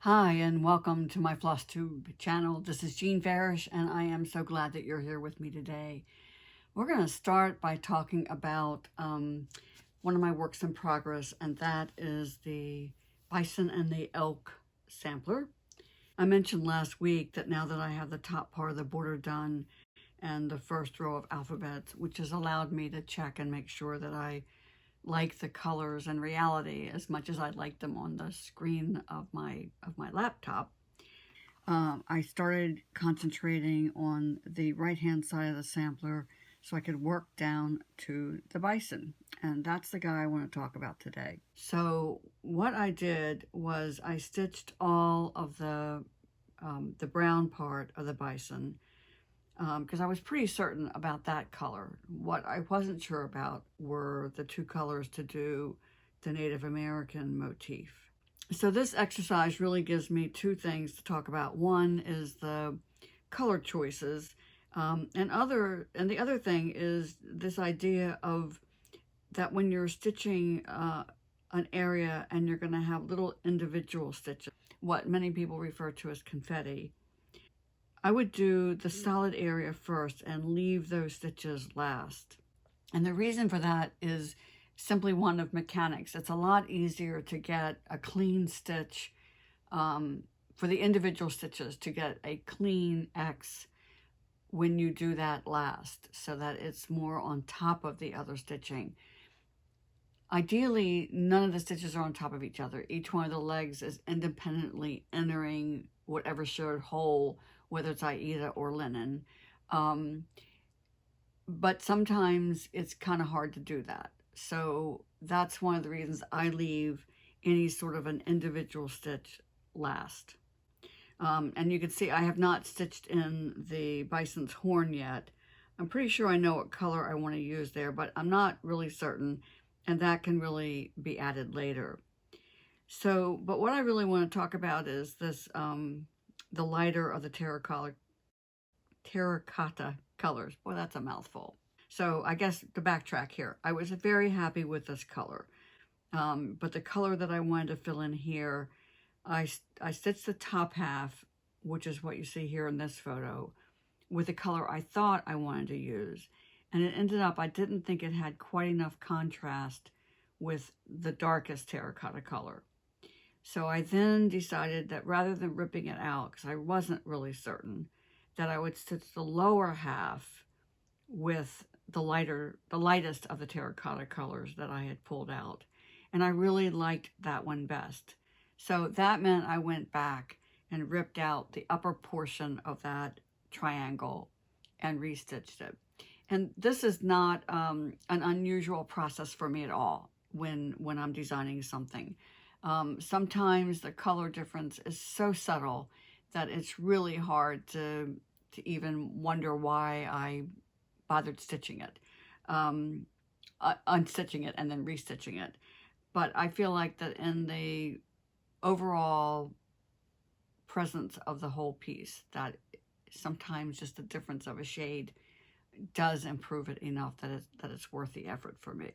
Hi, and welcome to my FlossTube channel. This is Jean Farish, and I am so glad that you're here with me today. We're going to start by talking about one of my works in progress, and that is the Bison and the Elk sampler. I mentioned last week that now that I have the top part of the border done and the first row of alphabets, which has allowed me to check and make sure that I like the colors in reality as much as I like them on the screen of my laptop. I started concentrating on the right-hand side of the sampler so I could work down to the bison. And that's the guy I want to talk about today. So what I did was I stitched all of the brown part of the bison because I was pretty certain about that color. What I wasn't sure about were the two colors to do the Native American motif. So this exercise really gives me two things to talk about. One is the color choices, and the other thing is this idea of that when you're stitching an area and you're going to have little individual stitches, what many people refer to as confetti, I would do the solid area first and leave those stitches last. And the reason for that is simply one of mechanics. It's a lot easier to get a clean stitch for the individual stitches, to get a clean X when you do that last, so that it's more on top of the other stitching. Ideally, none of the stitches are on top of each other. Each one of the legs is independently entering whatever showed hole, whether it's Aida or linen. But sometimes it's kind of hard to do that. So that's one of the reasons I leave any sort of an individual stitch last. And you can see I have not stitched in the bison's horn yet. I'm pretty sure I know what color I want to use there, but I'm not really certain, and that can really be added later. So, but what I really want to talk about is this, the lighter of the terracotta colors. Boy, that's a mouthful. So I guess to backtrack here, I was very happy with this color. But the color that I wanted to fill in here, I stitched the top half, which is what you see here in this photo, with the color I thought I wanted to use. And it ended up, I didn't think it had quite enough contrast with the darkest terracotta color. So I then decided that rather than ripping it out, because I wasn't really certain, that I would stitch the lower half with the lightest of the terracotta colors that I had pulled out. And I really liked that one best. So that meant I went back and ripped out the upper portion of that triangle and restitched it. And this is not an unusual process for me at all when I'm designing something. Sometimes the color difference is so subtle that it's really hard to even wonder why I bothered stitching it, unstitching it and then restitching it. But I feel like that in the overall presence of the whole piece, that sometimes just the difference of a shade does improve it enough that it's worth the effort for me.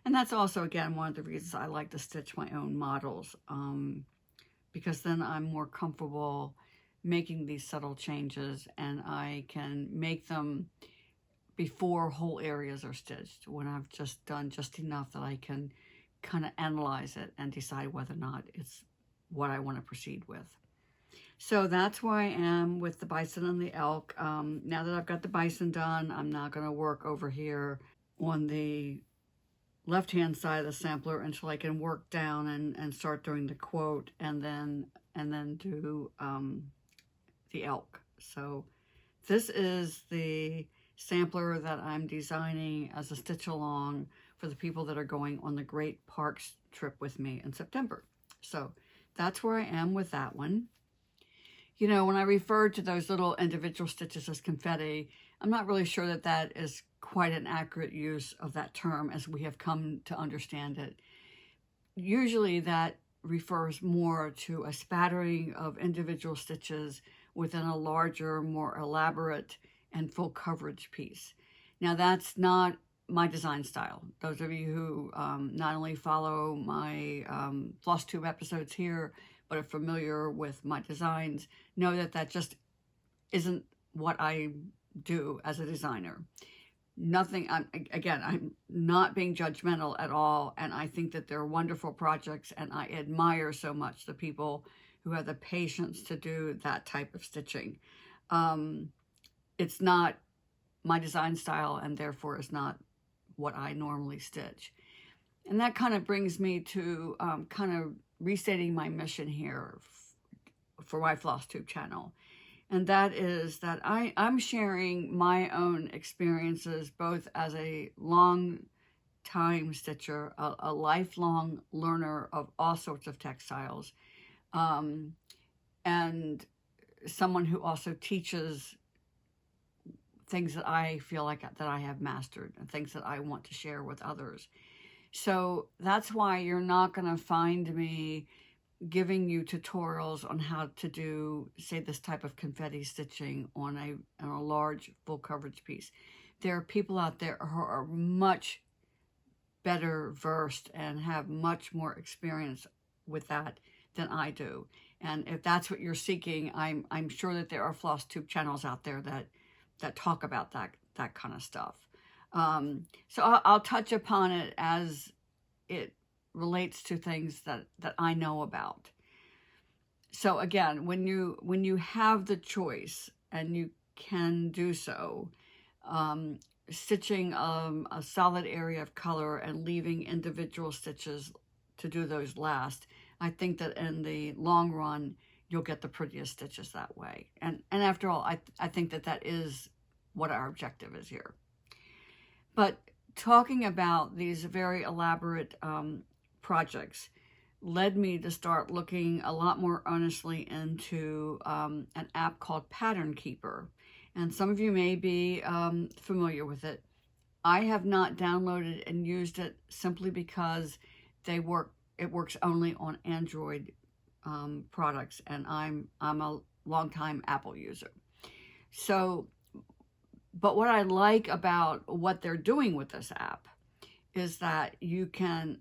And that's also, again, one of the reasons I like to stitch my own models, because then I'm more comfortable making these subtle changes, and I can make them before whole areas are stitched, when I've just done just enough that I can kind of analyze it and decide whether or not it's what I want to proceed with. So that's where I am with the bison and the elk. Now that I've got the bison done, I'm now going to work over here on the left-hand side of the sampler until I can work down and start doing the quote, and then do the elk. So this is the sampler that I'm designing as a stitch along for the people that are going on the Great Parks trip with me in September. So that's where I am with that one. You know, when I referred to those little individual stitches as confetti, I'm not really sure that that is quite an accurate use of that term as we have come to understand it. Usually that refers more to a spattering of individual stitches within a larger, more elaborate and full coverage piece. Now that's not my design style. Those of you who not only follow my FlossTube episodes here, but are familiar with my designs know that that just isn't what I do as a designer. Nothing, I'm not being judgmental at all, and I think that they're wonderful projects, and I admire so much the people who have the patience to do that type of stitching. It's not my design style, and therefore is not what I normally stitch. And that kind of brings me to kind of restating my mission here for my FlossTube channel. And that is that I'm sharing my own experiences, both as a long-time stitcher, a lifelong learner of all sorts of textiles, and someone who also teaches things that I feel like that I have mastered and things that I want to share with others. So that's why you're not going to find me giving you tutorials on how to do, say, this type of confetti stitching on a large full coverage piece. There are people out there who are much better versed and have much more experience with that than I do. And if that's what you're seeking, I'm sure that there are FlossTube channels out there that talk about that kind of stuff. So I'll touch upon it as it relates to things that I know about. So again, when you have the choice, and you can do so, stitching a solid area of color and leaving individual stitches to do those last, I think that in the long run you'll get the prettiest stitches that way. And after all, I think that is what our objective is here. But talking about these very elaborate projects led me to start looking a lot more earnestly into an app called Pattern Keeper. And some of you may be familiar with it. I have not downloaded and used it simply because it works only on Android products, and I'm a longtime Apple user. So, but what I like about what they're doing with this app is that you can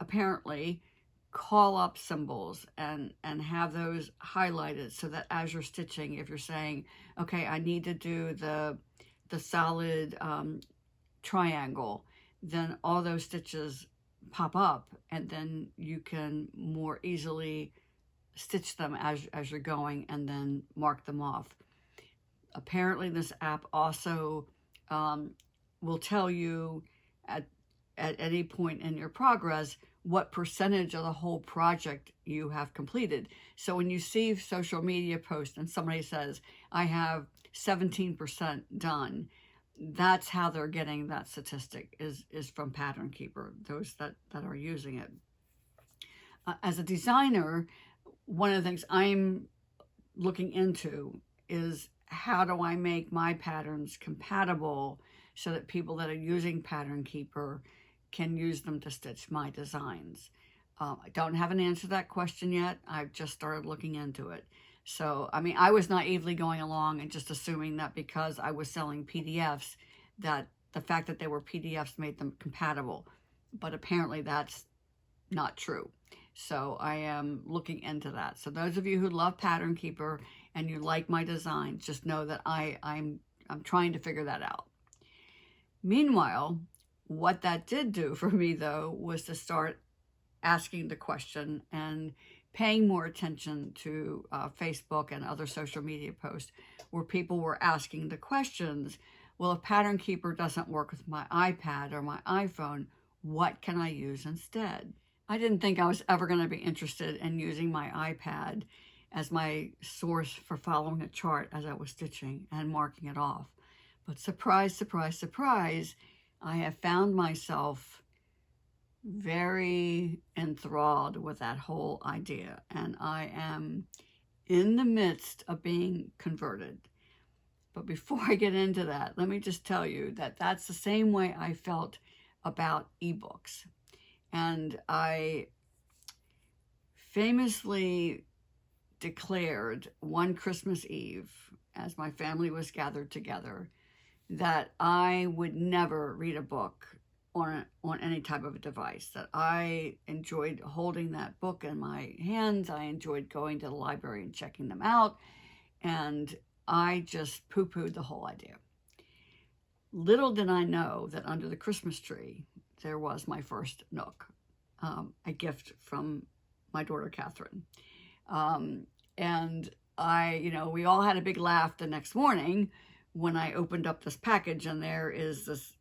apparently call up symbols and have those highlighted, so that as you're stitching, if you're saying, okay, I need to do the solid triangle, then all those stitches pop up, and then you can more easily stitch them as you're going and then mark them off. Apparently this app also will tell you at any point in your progress what percentage of the whole project you have completed. So when you see social media posts and somebody says, I have 17% done, that's how they're getting that statistic, is from Pattern Keeper, those that are using it. As a designer, one of the things I'm looking into is, how do I make my patterns compatible so that people that are using Pattern Keeper can use them to stitch my designs? I don't have an answer to that question yet. I've just started looking into it. So, I mean, I was naively going along and just assuming that because I was selling PDFs, that the fact that they were PDFs made them compatible. But apparently that's not true. So I am looking into that. So those of you who love Pattern Keeper and you like my designs, just know that I'm trying to figure that out. Meanwhile, what that did do for me, though, was to start asking the question and paying more attention to Facebook and other social media posts where people were asking the questions, well, if Pattern Keeper doesn't work with my iPad or my iPhone, what can I use instead? I didn't think I was ever going to be interested in using my iPad as my source for following a chart as I was stitching and marking it off. But surprise, surprise, surprise, I have found myself very enthralled with that whole idea, and I am in the midst of being converted. But before I get into that, let me just tell you that that's the same way I felt about ebooks. And I famously declared one Christmas Eve, as my family was gathered together, that I would never read a book on any type of a device, that I enjoyed holding that book in my hands. I enjoyed going to the library and checking them out, and I just poo-pooed the whole idea. Little did I know that under the Christmas tree there was my first Nook, a gift from my daughter Catherine, and we all had a big laugh the next morning when I opened up this package and there is this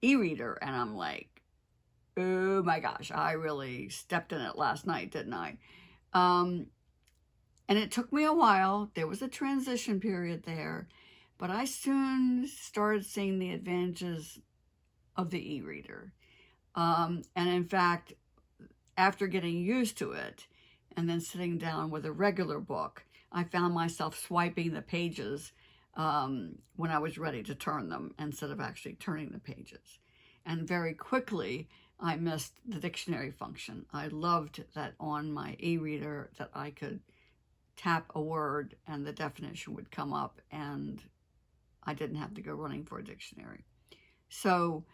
e-reader, and I'm like, oh my gosh, I really stepped in it last night, didn't I? And it took me a while. There was a transition period there, but I soon started seeing the advantages of the e-reader. And in fact, after getting used to it and then sitting down with a regular book, I found myself swiping the pages when I was ready to turn them instead of actually turning the pages. And very quickly, I missed the dictionary function. I loved that on my e-reader that I could tap a word and the definition would come up and I didn't have to go running for a dictionary. So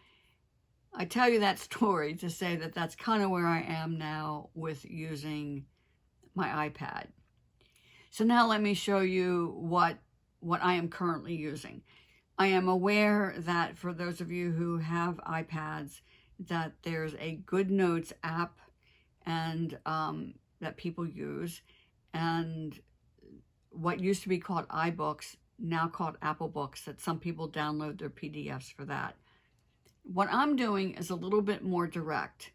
I tell you that story to say that that's kind of where I am now with using my iPad. So now let me show you what I am currently using. I am aware that for those of you who have iPads, that there's a Good Notes app and that people use, and what used to be called iBooks, now called Apple Books, that some people download their PDFs for that. What I'm doing is a little bit more direct.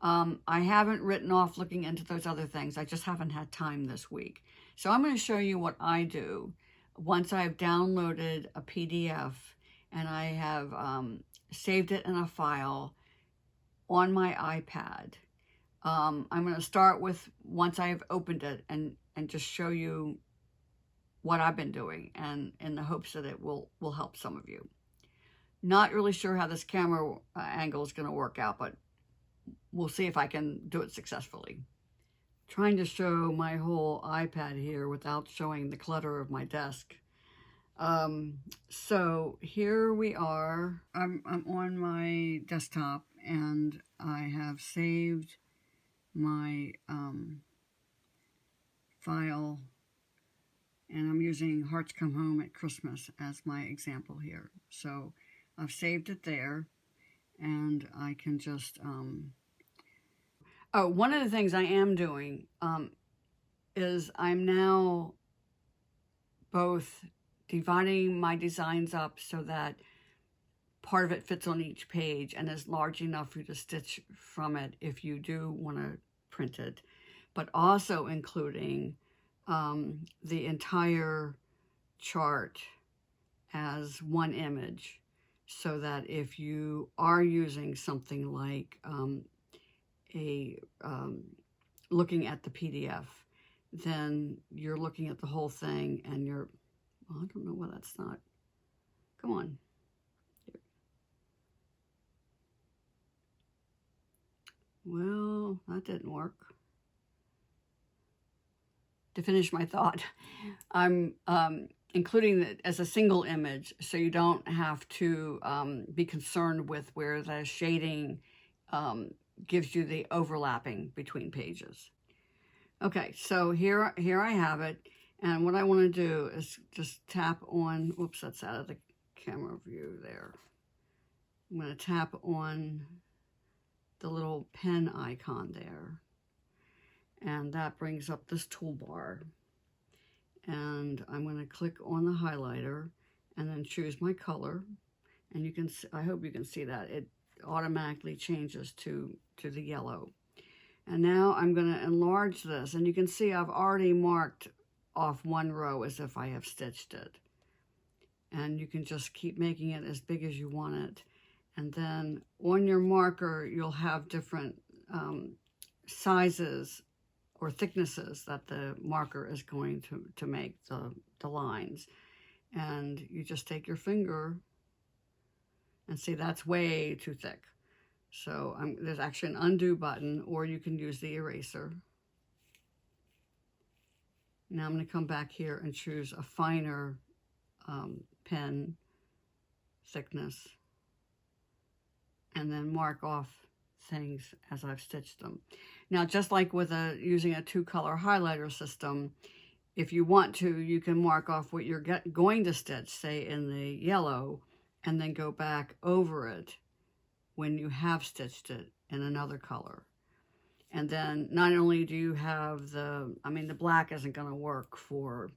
I haven't written off looking into those other things. I just haven't had time this week. So I'm going to show you what I do once I've downloaded a PDF and I have saved it in a file on my iPad. I'm going to start with once I've opened it and just show you what I've been doing, and in the hopes that it will help some of you. Not really sure how this camera angle is going to work out, but we'll see if I can do it successfully. Trying to show my whole iPad here without showing the clutter of my desk. So here we are. I'm on my desktop and I have saved my file, and I'm using Hearts Come Home at Christmas as my example here. So I've saved it there, and I can just one of the things I am doing is I'm now both dividing my designs up so that part of it fits on each page and is large enough for you to stitch from it if you do want to print it, but also including the entire chart as one image, so that if you are using something like looking at the PDF, then you're looking at the whole thing and you're, well, I don't know why that's not, come on. Well, that didn't work. To finish my thought, I'm including it as a single image, so you don't have to be concerned with where the shading gives you the overlapping between pages. Okay, so here I have it, and what I want to do is just tap on, whoops, that's out of the camera view there. I'm going to tap on the little pen icon there, and that brings up this toolbar. And I'm going to click on the highlighter and then choose my color, and you can, I hope you can see that it automatically changes to the yellow. And now I'm going to enlarge this, and you can see I've already marked off one row as if I have stitched it. And you can just keep making it as big as you want it. And then on your marker, you'll have different sizes or thicknesses that the marker is going to make the lines. And you just take your finger and see that's way too thick. So there's actually an undo button, or you can use the eraser. Now I'm going to come back here and choose a finer pen thickness. and then mark off things as I've stitched them. Now, just like with using a 2-color highlighter system, if you want to, you can mark off what you're going to stitch, say in the yellow, and then go back over it when you have stitched it in another color. And then not only do you have the black isn't going to work for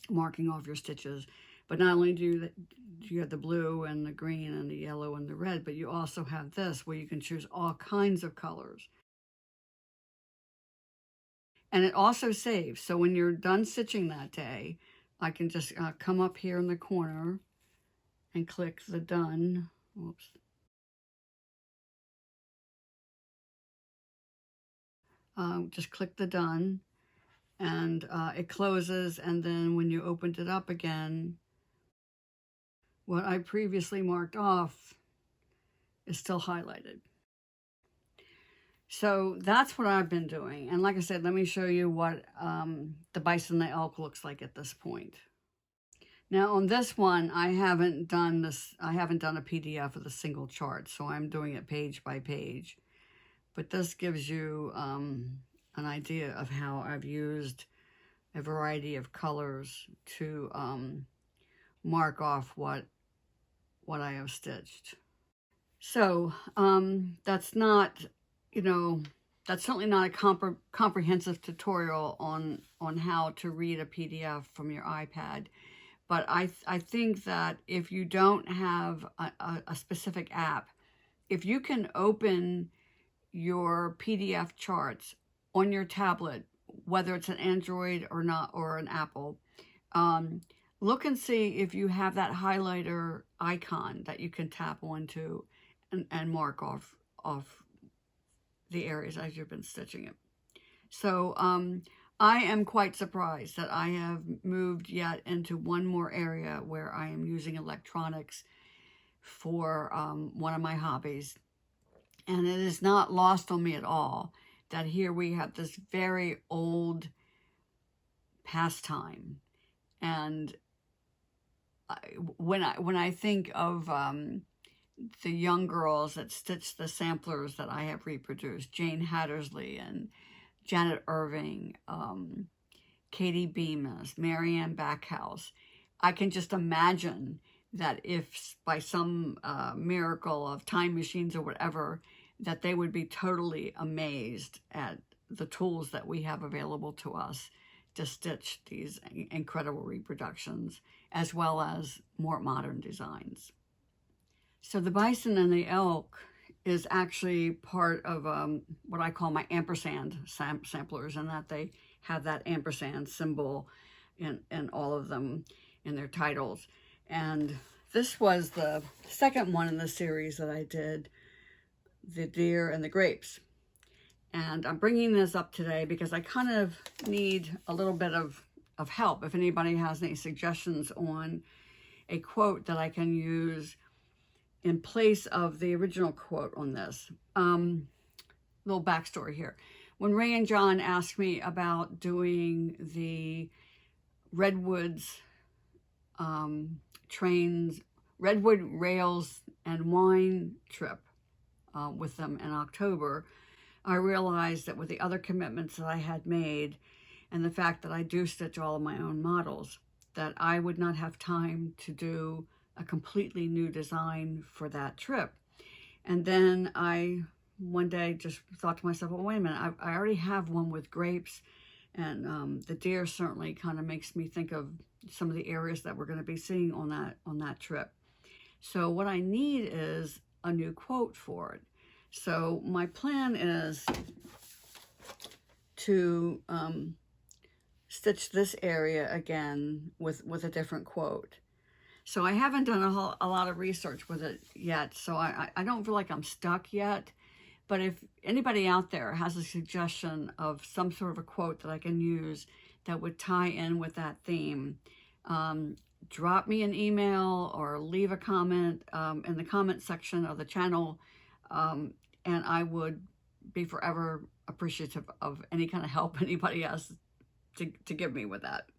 marking off your stitches, but not only do you have the blue and the green and the yellow and the red, but you also have this where you can choose all kinds of colors. And it also saves. So when you're done stitching that day, I can just come up here in the corner and click the done. Oops. Just click the done, and it closes. And then when you opened it up again, what I previously marked off is still highlighted. So that's what I've been doing. And like I said, let me show you what the Bison the Elk looks like at this point. Now on this one, I haven't done a PDF of the single chart, so I'm doing it page by page. But this gives you an idea of how I've used a variety of colors to mark off what I have stitched. So that's not, that's certainly not a comprehensive tutorial on how to read a PDF from your iPad. But I think that if you don't have a specific app, if you can open your PDF charts on your tablet, whether it's an Android or not, or an Apple, look and see if you have that highlighter icon that you can tap onto and mark off the areas as you've been stitching it. So I am quite surprised that I have moved yet into one more area where I am using electronics for one of my hobbies. And it is not lost on me at all that here we have this very old pastime. And when I think of the young girls that stitch the samplers that I have reproduced, Jane Hattersley and Janet Irving, Katie Bemis, Marianne Backhouse, I can just imagine that if by some miracle of time machines or whatever, that they would be totally amazed at the tools that we have available to us to stitch these incredible reproductions, as well as more modern designs. So the Bison and the Elk is actually part of what I call my ampersand samplers, and that they have that ampersand symbol in all of them in their titles. And this was the second one in the series that I did, the deer and the grapes. And I'm bringing this up today because I kind of need a little bit of help. If anybody has any suggestions on a quote that I can use in place of the original quote on this. Little backstory here. When Ray and John asked me about doing the Redwoods trains, Redwood Rails and Wine trip with them in October, I realized that with the other commitments that I had made and the fact that I do stitch all of my own models, that I would not have time to do a completely new design for that trip. And then I one day just thought to myself, well, wait a minute, I already have one with grapes, and the deer certainly kind of makes me think of some of the areas that we're going to be seeing on that trip. So what I need is a new quote for it. So my plan is to stitch this area again with a different quote. So I haven't done a lot of research with it yet, so I don't feel like I'm stuck yet. But if anybody out there has a suggestion of some sort of a quote that I can use that would tie in with that theme, drop me an email or leave a comment in the comment section of the channel, and I would be forever appreciative of any kind of help anybody has to give me with that.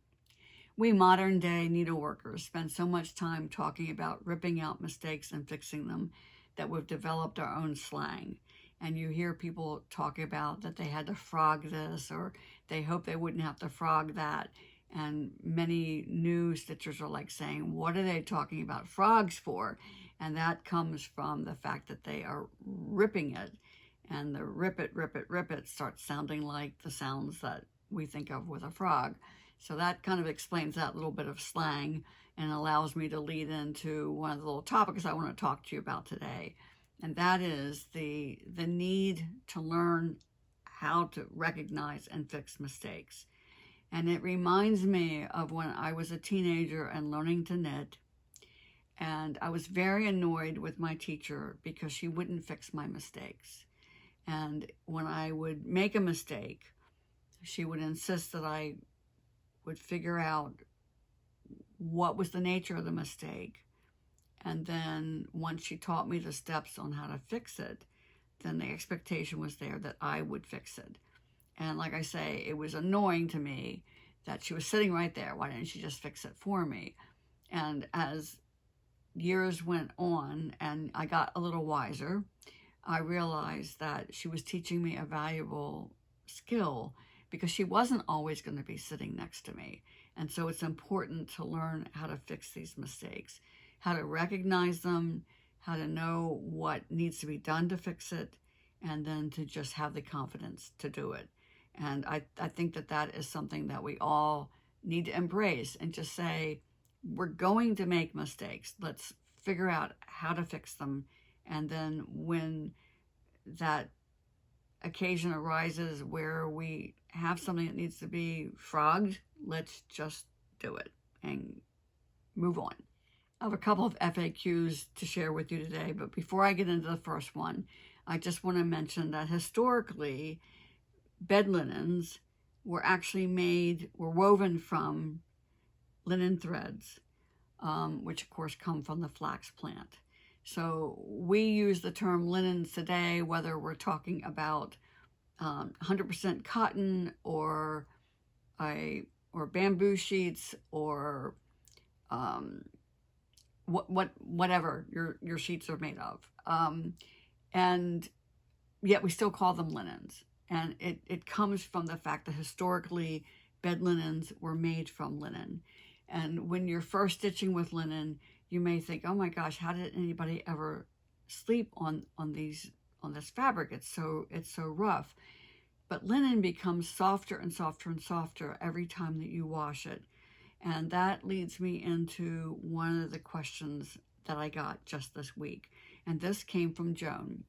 We modern day needleworkers spend so much time talking about ripping out mistakes and fixing them that we've developed our own slang. And you hear people talk about that they had to frog this, or they hope they wouldn't have to frog that. And many new stitchers are like saying, what are they talking about frogs for? And that comes from the fact that they are ripping it. And the rip it, rip it, rip it starts sounding like the sounds that we think of with a frog. So that kind of explains that little bit of slang and allows me to lead into one of the little topics I want to talk to you about today. And that is the need to learn how to recognize and fix mistakes. And it reminds me of when I was a teenager and learning to knit. And I was very annoyed with my teacher because she wouldn't fix my mistakes. And when I would make a mistake, she would insist that I would figure out what was the nature of the mistake. And then once she taught me the steps on how to fix it, then the expectation was there that I would fix it. And like I say, it was annoying to me that she was sitting right there. Why didn't she just fix it for me? And as years went on and I got a little wiser, I realized that she was teaching me a valuable skill because she wasn't always going to be sitting next to me. And so it's important to learn how to fix these mistakes, how to recognize them, how to know what needs to be done to fix it, and then to just have the confidence to do it. And I think that that is something that we all need to embrace and just say, we're going to make mistakes. Let's figure out how to fix them. And then when that occasion arises where we have something that needs to be frogged, let's just do it and move on. I have a couple of FAQs to share with you today, but before I get into the first one, I just want to mention that historically, bed linens were woven from linen threads, which of course come from the flax plant. So we use the term linens today, whether we're talking about 100% cotton or bamboo sheets or whatever your sheets are made of. And yet we still call them linens. And it comes from the fact that historically bed linens were made from linen. And when you're first stitching with linen, you may think, oh my gosh, how did anybody ever sleep on this fabric? It's so rough. But linen becomes softer and softer and softer every time that you wash it. And that leads me into one of the questions that I got just this week. And this came from Joan.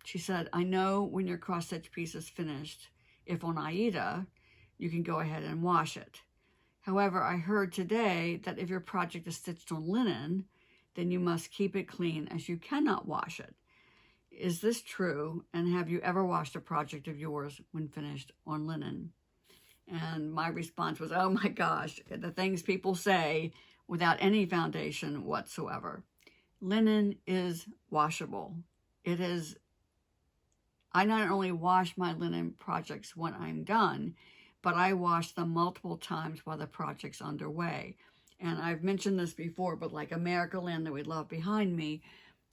She said, I know when your cross-stitch piece is finished, if on Aida, you can go ahead and wash it. However, I heard today that if your project is stitched on linen, then you must keep it clean as you cannot wash it. Is this true? And have you ever washed a project of yours when finished on linen? And my response was, oh my gosh, the things people say without any foundation whatsoever. Linen is washable. I not only wash my linen projects when I'm done, but I wash them multiple times while the project's underway. And I've mentioned this before, but like America Land that we love behind me,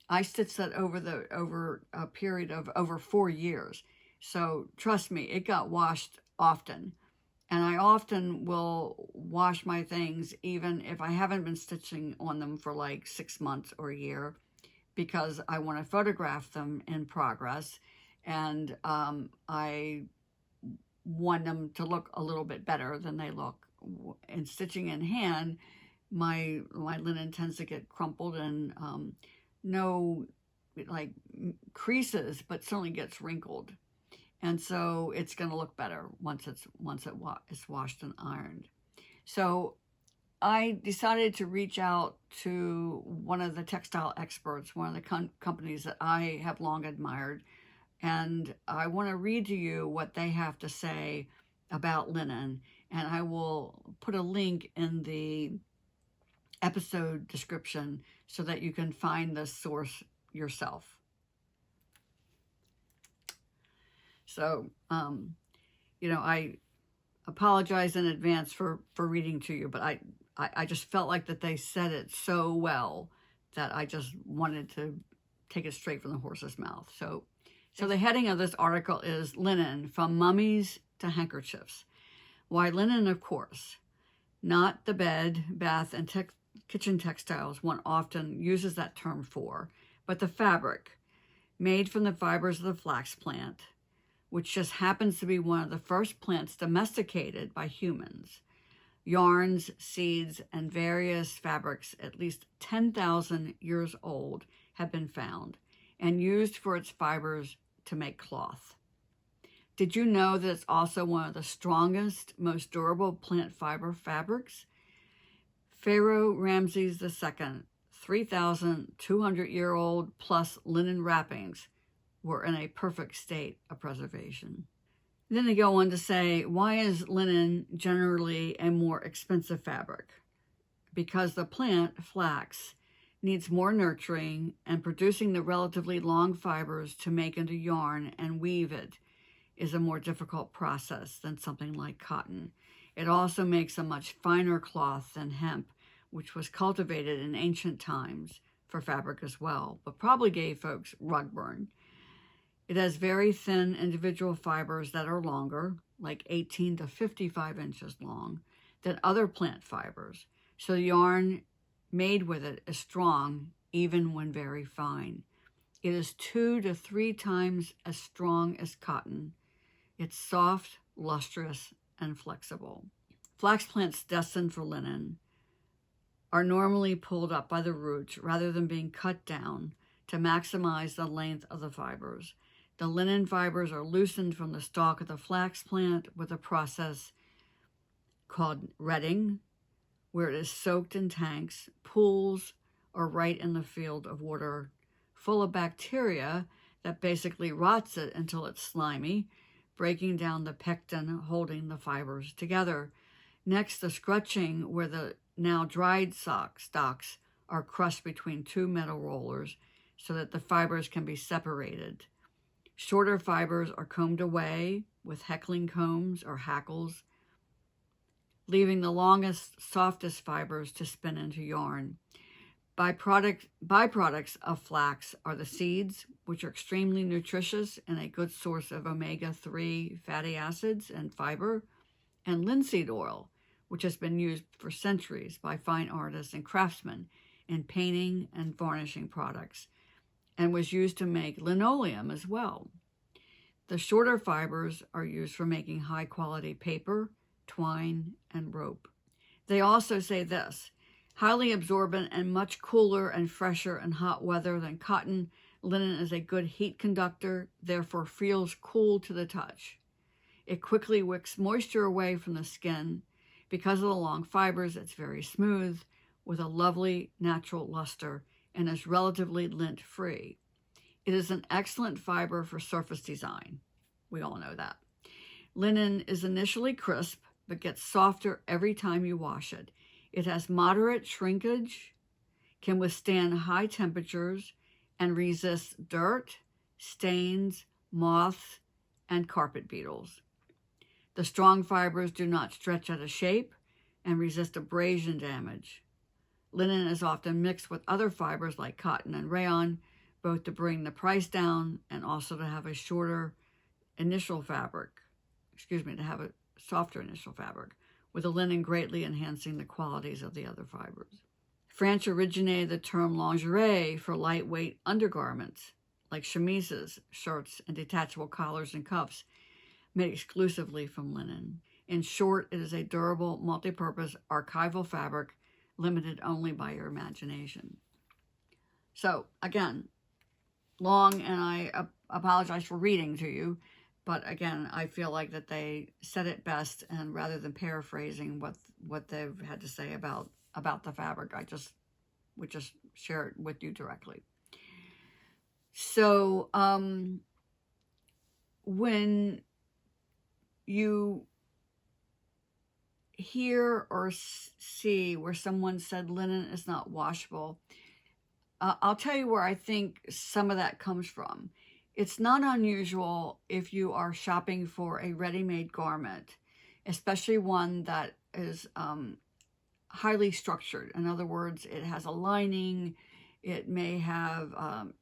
I stitched that over a period of over 4 years. So trust me, it got washed often. And I often will wash my things even if I haven't been stitching on them for like 6 months or a year, because I want to photograph them in progress. And I want them to look a little bit better than they look. In stitching in hand, my linen tends to get crumpled and no like creases, but certainly gets wrinkled. And so it's going to look better once it's washed and ironed. So I decided to reach out to one of the textile experts, one of the companies that I have long admired. And I want to read to you what they have to say about linen. And I will put a link in the episode description so that you can find the source yourself. So, I apologize in advance for reading to you, but I just felt like that they said it so well that I just wanted to take it straight from the horse's mouth. So the heading of this article is Linen, from Mummies to Handkerchiefs. Why linen, of course, not the bed, bath, and kitchen textiles one often uses that term for, but the fabric made from the fibers of the flax plant, which just happens to be one of the first plants domesticated by humans. Yarns, seeds, and various fabrics at least 10,000 years old have been found and used for its fibers to make cloth. Did you know that it's also one of the strongest, most durable plant fiber fabrics? Pharaoh Ramses II, 3,200-year-old plus linen wrappings were in a perfect state of preservation. Then they go on to say, why is linen generally a more expensive fabric? Because the plant, flax, needs more nurturing, and producing the relatively long fibers to make into yarn and weave it is a more difficult process than something like cotton. It also makes a much finer cloth than hemp, which was cultivated in ancient times for fabric as well, but probably gave folks rug burn. It has very thin individual fibers that are longer, like 18 to 55 inches long, than other plant fibers. So the yarn made with it is strong, even when very fine. It is 2 to 3 times as strong as cotton. It's soft, lustrous, and flexible. Flax plants destined for linen are normally pulled up by the roots rather than being cut down to maximize the length of the fibers. The linen fibers are loosened from the stalk of the flax plant with a process called retting, where it is soaked in tanks, pools, or right in the field of water full of bacteria that basically rots it until it's slimy, breaking down the pectin holding the fibers together. Next, the scrutching, where the now dried stalks are crushed between 2 metal rollers so that the fibers can be separated. Shorter fibers are combed away with heckling combs or hackles, leaving the longest, softest fibers to spin into yarn. Byproducts of flax are the seeds, which are extremely nutritious and a good source of omega-3 fatty acids and fiber, and linseed oil, which has been used for centuries by fine artists and craftsmen in painting and varnishing products, and was used to make linoleum as well. The shorter fibers are used for making high-quality paper, twine, and rope. They also say this: highly absorbent and much cooler and fresher in hot weather than cotton, linen is a good heat conductor, therefore feels cool to the touch. It quickly wicks moisture away from the skin. Because of the long fibers, it's very smooth, with a lovely natural luster, and is relatively lint-free. It is an excellent fiber for surface design. We all know that. Linen is initially crisp, but gets softer every time you wash it. It has moderate shrinkage, can withstand high temperatures, and resists dirt, stains, moths, and carpet beetles. The strong fibers do not stretch out of shape and resist abrasion damage. Linen is often mixed with other fibers like cotton and rayon, both to bring the price down and also to have a softer initial fabric, with the linen greatly enhancing the qualities of the other fibers. France originated the term lingerie for lightweight undergarments, like chemises, shirts, and detachable collars and cuffs, made exclusively from linen. In short, it is a durable, multi-purpose, archival fabric, limited only by your imagination. So, again, long, and I apologize for reading to you, but again, I feel like that they said it best, and rather than paraphrasing what they've had to say about the fabric, would just share it with you directly. So, when you hear or see where someone said linen is not washable, I'll tell you where I think some of that comes from. It's not unusual if you are shopping for a ready-made garment, especially one that is highly structured. In other words, it has a lining, It may have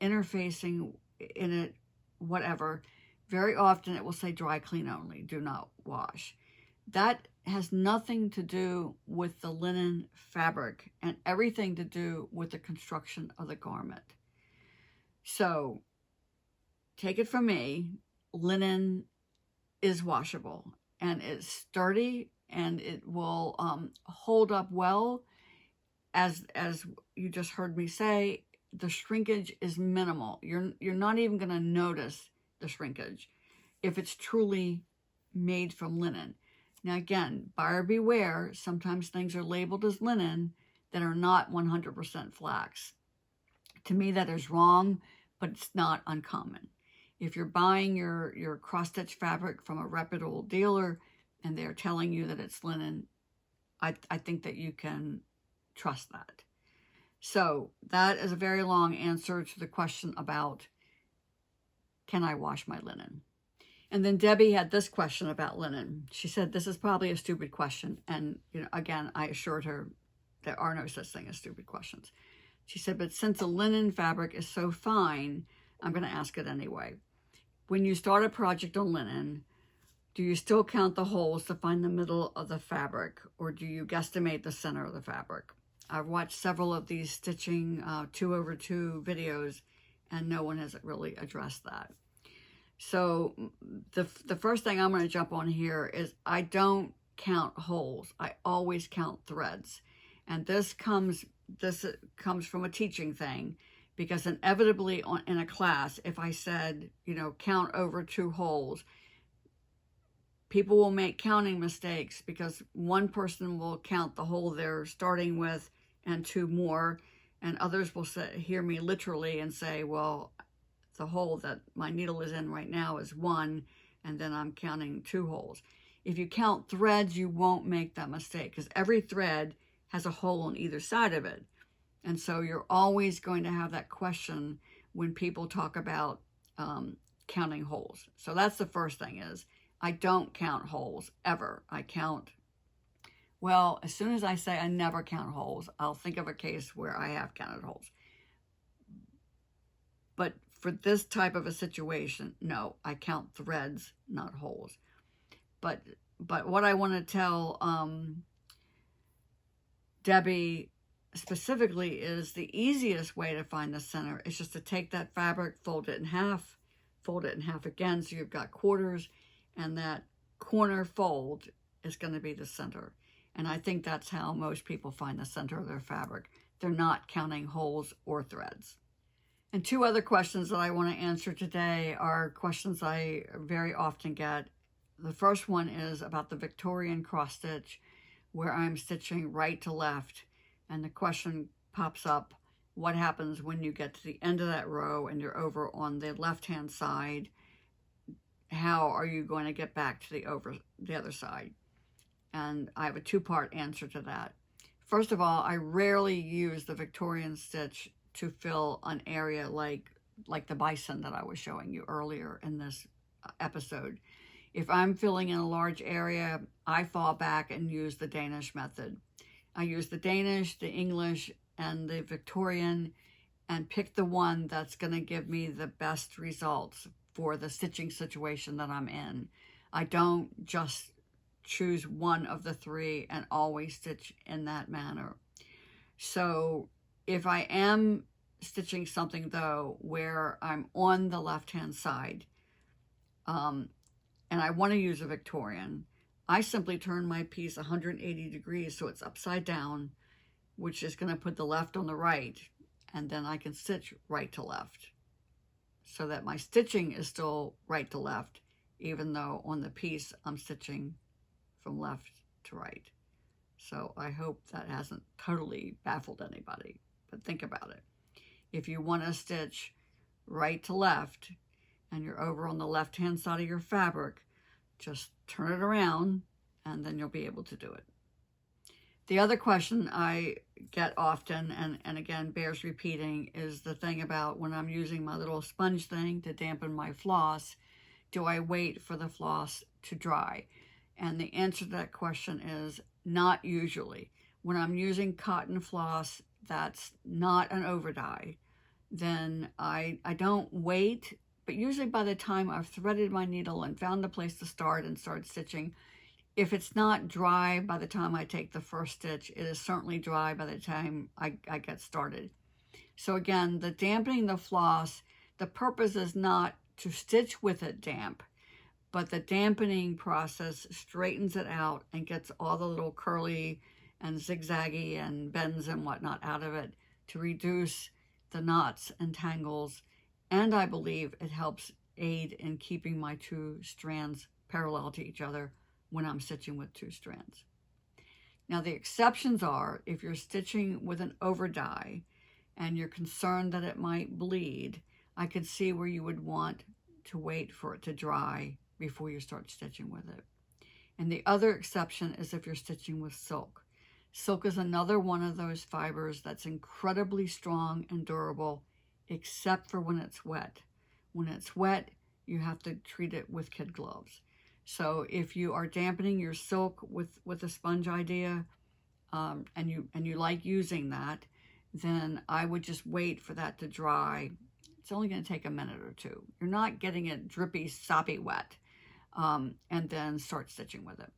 interfacing in it, whatever. Very often it will say dry clean only, do not wash. That has nothing to do with the linen fabric and everything to do with the construction of the garment. So take it from me, linen is washable and it's sturdy and it will hold up well. As you just heard me say, the shrinkage is minimal. You're not even going to notice the shrinkage if it's truly made from linen. Now again, buyer beware, sometimes things are labeled as linen that are not 100% flax. To me that is wrong, but it's not uncommon. If you're buying your cross-stitch fabric from a reputable dealer and they're telling you that it's linen, I think that you can trust that. So that is a very long answer to the question about, can I wash my linen? And then Debbie had this question about linen. She said, this is probably a stupid question. And, again, I assured her there are no such thing as stupid questions. She said, but since a linen fabric is so fine, I'm going to ask it anyway. When you start a project on linen, do you still count the holes to find the middle of the fabric, or do you guesstimate the center of the fabric? I've watched several of these stitching 2/2 videos, and no one has really addressed that. So the first thing I'm going to jump on here is I don't count holes. I always count threads. And this comes from a teaching thing, because inevitably in a class, if I said, count over 2 holes, people will make counting mistakes because one person will count the hole they're starting with and 2 more, and others will hear me literally and say, well, the hole that my needle is in right now is 1, and then I'm counting 2 holes. If you count threads, you won't make that mistake, because every thread has a hole on either side of it. And so you're always going to have that question when people talk about counting holes. So that's the first thing, is I don't count holes ever. I count, well, as soon as I say I never count holes, I'll think of a case where I have counted holes. But for this type of a situation, no, I count threads, not holes. But what I want to tell Debbie specifically is the easiest way to find the center is just to take that fabric, fold it in half again, so you've got quarters, and that corner fold is going to be the center. And I think that's how most people find the center of their fabric. They're not counting holes or threads. And 2 other questions that I want to answer today are questions I very often get. The first one is about the Victorian cross stitch, where I'm stitching right to left. And the question pops up, what happens when you get to the end of that row and you're over on the left-hand side? How are you going to get back to the other side? And I have a 2-part answer to that. First of all, I rarely use the Victorian stitch to fill an area like the bison that I was showing you earlier in this episode. If I'm filling in a large area, I fall back and use the Danish method. I use the Danish, the English, and the Victorian, and pick the one that's going to give me the best results for the stitching situation that I'm in. I don't just choose one of the 3 and always stitch in that manner. So if I am stitching something, though, where I'm on the left-hand side, and I want to use a Victorian, I simply turn my piece 180 degrees so it's upside down, which is going to put the left on the right, and then I can stitch right to left, so that my stitching is still right to left, even though on the piece I'm stitching from left to right. So I hope that hasn't totally baffled anybody, but think about it. If you want to stitch right to left and you're over on the left-hand side of your fabric, just turn it around and then you'll be able to do it. The other question I get often, and again bears repeating, is the thing about when I'm using my little sponge thing to dampen my floss, do I wait for the floss to dry? And the answer to that question is not usually. When I'm using cotton floss that's not an over dye, then I don't wait. But usually by the time I've threaded my needle and found a place to start and start stitching, if it's not dry by the time I take the first stitch, it is certainly dry by the time I get started. So again, the dampening the floss, the purpose is not to stitch with it damp, but the dampening process straightens it out and gets all the little curly and zigzaggy and bends and whatnot out of it to reduce the knots and tangles. And I believe it helps aid in keeping my two strands parallel to each other when I'm stitching with two strands. Now the exceptions are if you're stitching with an over dye and you're concerned that it might bleed, I could see where you would want to wait for it to dry before you start stitching with it. And the other exception is if you're stitching with silk. Silk is another one of those fibers that's incredibly strong and durable, except for when it's wet. When it's wet, you have to treat it with kid gloves. So if you are dampening your silk with a sponge idea, and you like using that, then I would just wait for that to dry. It's only going to take a minute or two. You're not getting it drippy, soppy wet, and then start stitching with it.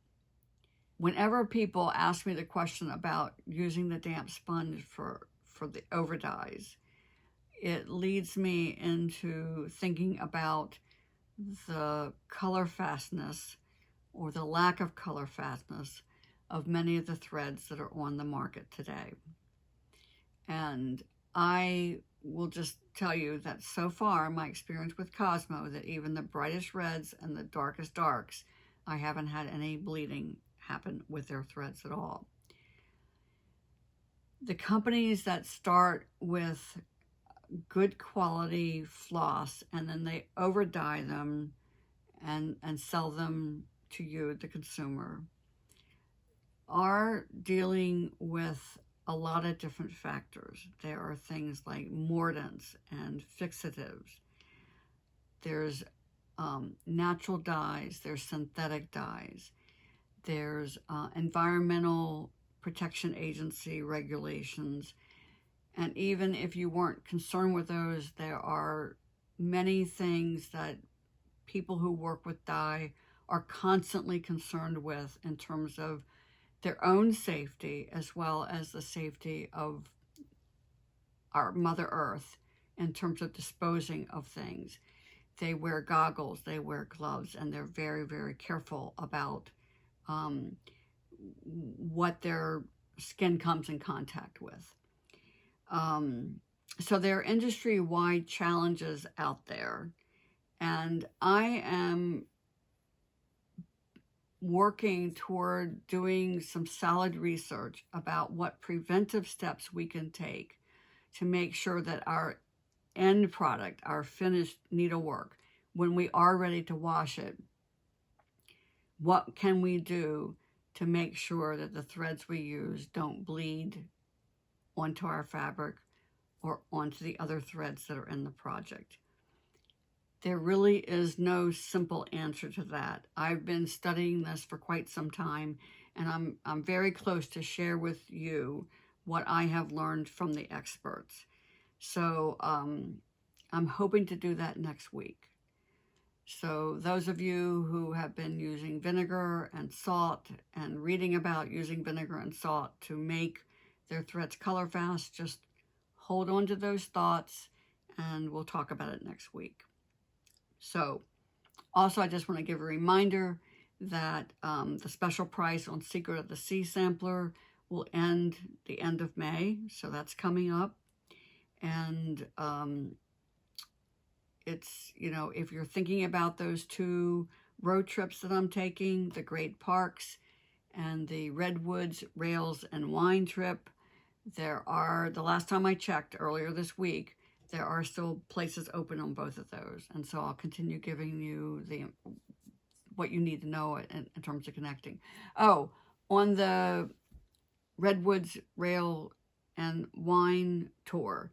Whenever people ask me the question about using the damp sponge for the over dyes, it leads me into thinking about the color fastness or the lack of color fastness of many of the threads that are on the market today. And I will just tell you that so far, my experience with Cosmo, that even the brightest reds and the darkest darks, I haven't had any bleeding happen with their threads at all. The companies that start with good quality floss and then they over dye them and sell them to you, the consumer, are dealing with a lot of different factors. There are things like mordants and fixatives. There's natural dyes, there's synthetic dyes, there's environmental protection agency regulations. And even if you weren't concerned with those, there are many things that people who work with dye are constantly concerned with in terms of their own safety as well as the safety of our Mother Earth in terms of disposing of things. They wear goggles, they wear gloves, and they're very, very careful about what their skin comes in contact with. So there are industry-wide challenges out there, and I am working toward doing some solid research about what preventive steps we can take to make sure that our end product, our finished needlework, when we are ready to wash it, what can we do to make sure that the threads we use don't bleed onto our fabric or onto the other threads that are in the project. There really is no simple answer to that. I've been studying this for quite some time, and I'm very close to share with you what I have learned from the experts. So I'm hoping to do that next week. So those of you who have been using vinegar and salt and reading about using vinegar and salt to make their threads color fast, just hold on to those thoughts and we'll talk about it next week. So also I just want to give a reminder that the special price on Secret of the Sea sampler will end the end of May. So that's coming up. And it's, you know, if you're thinking about those two road trips that I'm taking, the Great Parks and the Redwoods Rails and Wine trip, there are, the last time I checked earlier this week, there are still places open on both of those. And so I'll continue giving you what you need to know in terms of connecting. Oh, on the Redwoods Rail and Wine tour,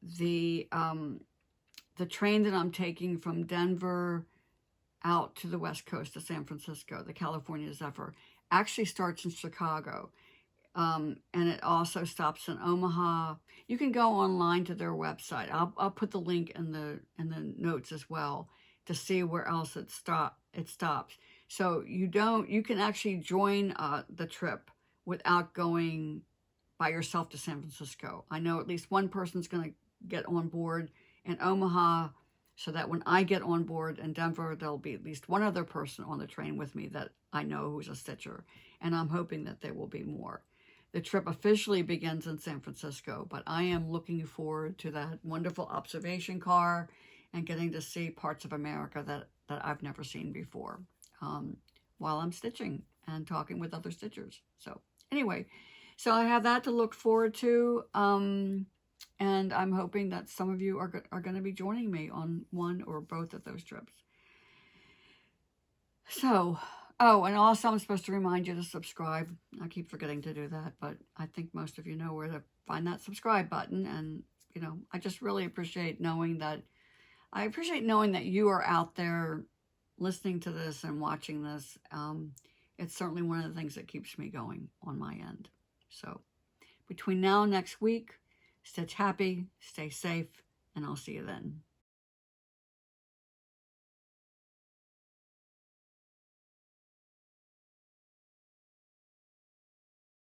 the train that I'm taking from Denver out to the West Coast to San Francisco, the California Zephyr, actually starts in Chicago. And it also stops in Omaha. You can go online to their website. I'll put the link in the notes as well to see where else it stops. So you can actually join the trip without going by yourself to San Francisco. I know at least one person's going to get on board in Omaha, so that when I get on board in Denver, there'll be at least one other person on the train with me that I know who's a stitcher, and I'm hoping that there will be more. The trip officially begins in San Francisco, but I am looking forward to that wonderful observation car and getting to see parts of America that I've never seen before while I'm stitching and talking with other stitchers. So anyway, so I have that to look forward to, and I'm hoping that some of you are going to be joining me on one or both of those trips. So, oh, and also I'm supposed to remind you to subscribe. I keep forgetting to do that, but I think most of you know where to find that subscribe button. And, you know, I just really appreciate knowing that you are out there listening to this and watching this. It's certainly one of the things that keeps me going on my end. So between now and next week, stitch happy, stay safe, and I'll see you then.